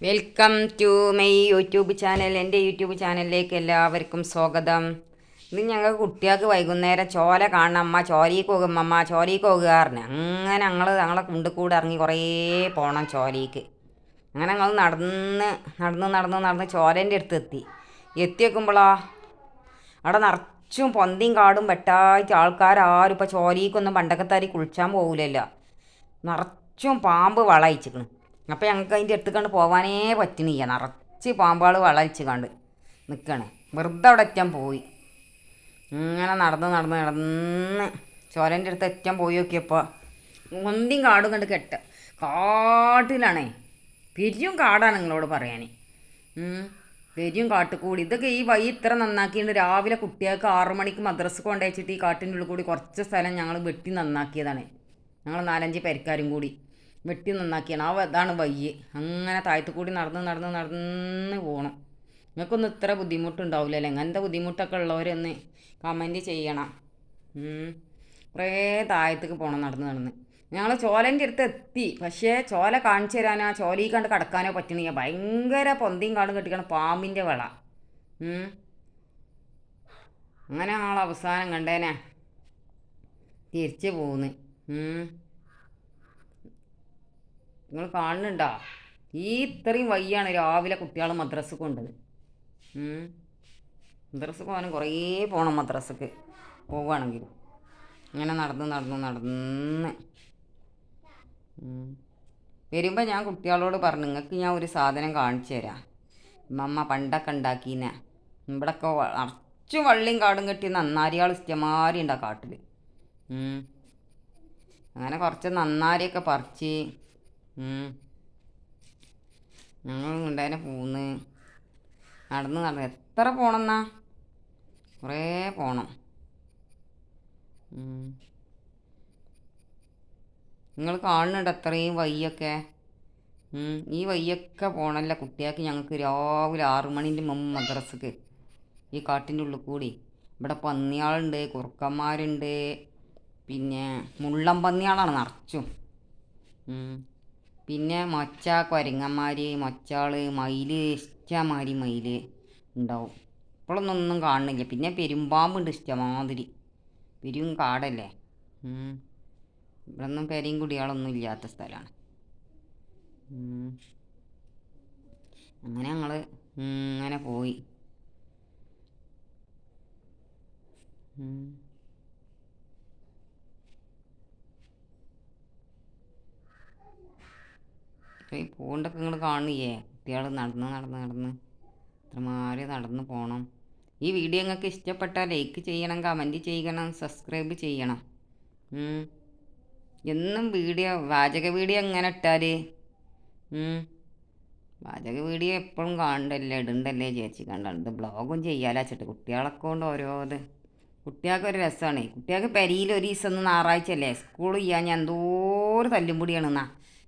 Welcome to my YouTube channel. എൻ്റെ YouTube ചാനലിലേക്ക് എല്ലാവർക്കും സ്വാഗതം. ഇത് ഞങ്ങൾ കുട്ടികൾക്ക് വൈകുന്നേരം ചോല കാണണം, അമ്മ ചോലയ്ക്ക് പോകും, അമ്മ ചോലയ്ക്ക് പോകുകാറിന്. അങ്ങനെ ഞങ്ങളെ കുണ്ടിൽ കൂടെ ഇറങ്ങി കുറേ പോകണം ചോലയ്ക്ക്. അങ്ങനെ ഞങ്ങൾ നടന്ന് ചോലേൻ്റെ അടുത്ത് എത്തി വെക്കുമ്പോഴാ അവിടെ നിറച്ചും പൊന്തിയും കാടും വെട്ടായിട്ട് ആൾക്കാരും ഇപ്പോൾ ചോലയ്ക്കൊന്നും പണ്ടൊക്കെ കുളിച്ചാൻ പോകില്ലല്ലോ. നിറച്ചും പാമ്പ് വളയിച്ചിക്കണ്. അപ്പോൾ ഞങ്ങൾക്ക് അതിൻ്റെ അടുത്ത് കണ്ട് പോകാനേ പറ്റണില്ല. നിറച്ച് പാമ്പുകൾ വളയിച്ച് കണ്ട് നിൽക്കണേ. വെറുതെ അവിടെ അറ്റം പോയി. ഇങ്ങനെ നടന്ന് ചോലേൻ്റെ അടുത്ത് അറ്റം പോയി നോക്കിയപ്പോൾ ഒന്തിയും കാടും കണ്ട് കാട്ടിലാണേ. പെരും കാടാണ് നിങ്ങളോട് പറയാൻ. പെരും കാട്ടുകൂടി. ഇതൊക്കെ ഈ വഴി ഇത്ര നന്നാക്കിയിട്ട് രാവിലെ കുട്ടികൾക്ക് 6 മണിക്ക് മദ്രസ കൊണ്ടുവച്ചിട്ട് ഈ കാട്ടിൻ്റെ ഉള്ളിൽ കൂടി കുറച്ച് സ്ഥലം ഞങ്ങൾ വെട്ടി നന്നാക്കിയതാണ്. ഞങ്ങൾ 4-5 പേരക്കാരും കൂടി വെട്ടി നന്നാക്കിയാണ്. അതാണ് വയ്യ്. അങ്ങനെ താഴത്തു കൂടി നടന്ന് പോകണം. നിങ്ങൾക്കൊന്നും ഇത്ര ബുദ്ധിമുട്ടുണ്ടാവില്ലല്ലോ. അങ്ങനത്തെ ബുദ്ധിമുട്ടൊക്കെ ഉള്ളവരൊന്ന് കമൻറ്റ് ചെയ്യണം. കുറേ താഴത്തേക്ക് പോകണം നടന്ന്. ഞങ്ങൾ ചോലേൻ്റെ അടുത്ത് എത്തി. പക്ഷേ ചോല കാണിച്ചു തരാനോ ചോലയിൽ കണ്ട് കിടക്കാനോ പറ്റണില്ല. ഭയങ്കര പൊന്തിയും കാടും കെട്ടിക്കണം പാമ്പിൻ്റെ വള. അങ്ങനെ ഞങ്ങൾ അവസാനം കണ്ടേനെ തിരിച്ച് പോന്ന്. നിങ്ങൾ കാണുന്നുണ്ടോ? ഈ ഇത്രയും വയ്യാണ് രാവിലെ കുട്ടികൾ മദ്രസക്ക് കൊണ്ടത്. മദ്രസക്ക് പോകാനും കുറേ പോകണം. മദ്രസക്ക് പോവുകയാണെങ്കിൽ ഇങ്ങനെ നടന്ന് വരുമ്പോൾ ഞാൻ കുട്ടികളോട് പറഞ്ഞു, നിങ്ങൾക്ക് ഞാൻ ഒരു സാധനം കാണിച്ചു തരാം. അമ്മ പണ്ടൊക്കെ ഉണ്ടാക്കീനെ. ഇവിടെയൊക്കെ നിറച്ചും വള്ളിയും കാടും കെട്ടി നന്നാരിയാൾ ഇഷ്ടമാരി ഉണ്ട് ആ കാട്ടിൽ. അങ്ങനെ കുറച്ച് നന്നാരിയൊക്കെ പറിച്ച് ഞങ്ങൾ ഉണ്ടായതിനെ പോന്ന് നടന്ന് എത്ര പോണമെന്നാ? കുറേ പോണം. നിങ്ങൾ കാണുന്നുണ്ട് അത്രയും വയ്യൊക്കെ. ഈ വയ്യൊക്കെ പോകണമല്ല കുട്ടികൾക്ക്. ഞങ്ങൾക്ക് രാവിലെ 6 മണിൻ്റെ മുമ്പ് മദ്രസക്ക് ഈ കാട്ടിൻ്റെ ഉള്ളിൽ കൂടി. ഇവിടെ പന്നിയാളുണ്ട്, കുറുക്കന്മാരുണ്ട്, പിന്നെ മുള്ളം പന്നിയാളാണ് നിറച്ചും. പിന്നെ മൊച്ച, കുരങ്ങന്മാർ, മൊച്ചാൾ, മയിൽ, ഇഷ്ടമാതിരി മയിൽ ഉണ്ടാവും. ഇപ്പോഴൊന്നും കാണുന്നില്ല. പിന്നെ പെരുമ്പാമ്പുണ്ട് ഇഷ്ടമാതിരി. പെരും കാടല്ലേ. ഇവിടെ ഒന്നും പെരയും കുടികളൊന്നും ഇല്ലാത്ത സ്ഥലമാണ്. അങ്ങനെ ഞങ്ങൾ ഇങ്ങനെ പോയി. ഈ പൂണ്ടൊക്കെ നിങ്ങൾ കാണില്ലേ? കുട്ടികൾ നടന്ന് ഇത്രമാരെ നടന്ന് പോകണം. ഈ വീഡിയോ നിങ്ങൾക്ക് ഇഷ്ടപ്പെട്ടാൽ ലൈക്ക് ചെയ്യണം, കമൻറ്റ് ചെയ്യണം, സബ്സ്ക്രൈബ് ചെയ്യണം. എന്നും വാചക വീഡിയോ എങ്ങനെ ഇട്ടാൽ വാചക വീഡിയോ എപ്പോഴും ഇടണ്ടല്ലേ ചേച്ചി കണ്ടത്. ബ്ലോഗും ചെയ്യാലോ വെച്ചിട്ട് കുട്ടികളൊക്കെ കൊണ്ട് കുട്ടികൾക്കൊരു രസമാണ്. കുട്ടികൾക്ക് പെരിയിൽ ഒരു ദിവസം ഞായറാഴ്ച അല്ലേ സ്കൂൾ ചെയ്യാൻ ഞാൻ എന്തോരം തല്ലുംപൊടിയാണ്.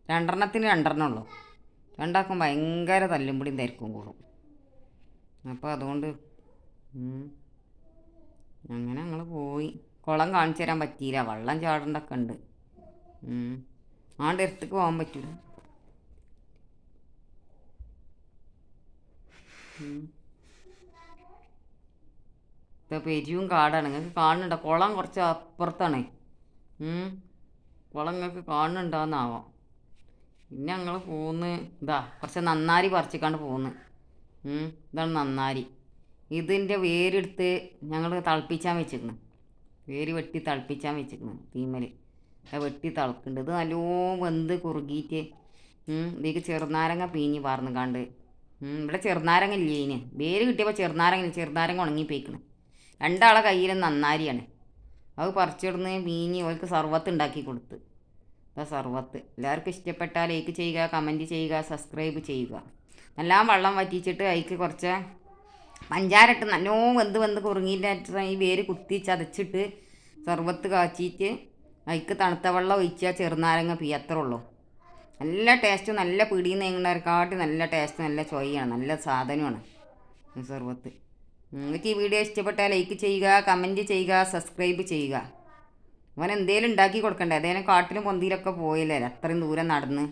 2 2 ഉള്ളൂ. രണ്ടാക്കും ഭയങ്കര തല്ലുംപൊടിയും തിരക്കും കൂടും. അപ്പോൾ അതുകൊണ്ട് അങ്ങനെ ഞങ്ങൾ പോയി. കുളം കാണിച്ചു തരാൻ പറ്റിയില്ല. വെള്ളം ചാടേണ്ടൊക്കെ ഉണ്ട്. ആണ്ട് അടുത്തേക്ക് പോകാൻ പറ്റില്ല. പെരിയും കാടാണ്. നിങ്ങൾക്ക് കാണുന്നുണ്ടോ? കുളം കുറച്ച് അപ്പുറത്താണ്. കുളം നിങ്ങൾക്ക് കാണുന്നുണ്ടോയെന്നാവാം. പിന്നെ ഞങ്ങൾ കുറച്ച് നന്നാരി പറിച്ചിക്കാണ്ട് ഇതാണ് നന്നാരി. ഇതിൻ്റെ വേരെടുത്ത് ഞങ്ങൾ തിളപ്പിച്ചാൻ വെച്ചിരിക്കുന്നു. വേര് വെട്ടി തിളപ്പിച്ചാൻ വെച്ചിരിക്കുന്നു തീമൽ. അത് വെട്ടി തിളക്കുന്നുണ്ട്. ഇത് നല്ലോണം വെന്ത് കുറുകിയിട്ട് ഇതിലേക്ക് ചെറുനാരങ്ങ പീഞ്ഞ് പാർന്നുകാണ്ട്. ഇവിടെ ചെറുനാരങ്ങ ഇല്ലേ ഇതിന്. വേര് കിട്ടിയപ്പോൾ ചെറുനാരങ്ങ ഉണങ്ങിപ്പോയിക്കണം. 2 ആളെ കയ്യിലും നന്നാരിയാണ്. അത് പറിച്ചിടുന്ന് പീഞ്ഞ് അവർക്ക് സർവത്ത് ഉണ്ടാക്കി കൊടുത്ത്. സർവത്ത് എല്ലാവർക്കും ഇഷ്ടപ്പെട്ടാൽ ലൈക്ക് ചെയ്യുക, കമൻറ്റ് ചെയ്യുക, സബ്സ്ക്രൈബ് ചെയ്യുക. എല്ലാം വെള്ളം വറ്റിച്ചിട്ട് അതിക്ക് കുറച്ച് പഞ്ചാര ഇട്ട് നല്ലോണം വെന്ത് കുറുങ്ങിയിട്ട് ഈ വേര് കുത്തി ചതച്ചിട്ട് സർവത്ത് കാച്ചിട്ട് അതിക്ക് തണുത്ത വെള്ളം ഒഴിച്ചാൽ ചെറുനാരങ്ങ അത്രേ ഉള്ളൂ. നല്ല ടേസ്റ്റ്. നല്ല പിടിയിൽ നീങ്ങുന്നവരെക്കാട്ടി നല്ല ടേസ്റ്റ്, നല്ല ചൊയ്യാണ്, നല്ല സാധനമാണ് സർവത്ത്. നിങ്ങൾക്ക് ഈ വീഡിയോ ഇഷ്ടപ്പെട്ടാൽ ലൈക്ക് ചെയ്യുക, കമൻറ്റ് ചെയ്യുക, സബ്സ്ക്രൈബ് ചെയ്യുക. അവൻ എന്തേലും ഉണ്ടാക്കി കൊടുക്കണ്ടേ? അതേലും കാട്ടിലും പൊന്തിയിലൊക്കെ പോയില്ലേ അത്രയും ദൂരം നടന്ന്.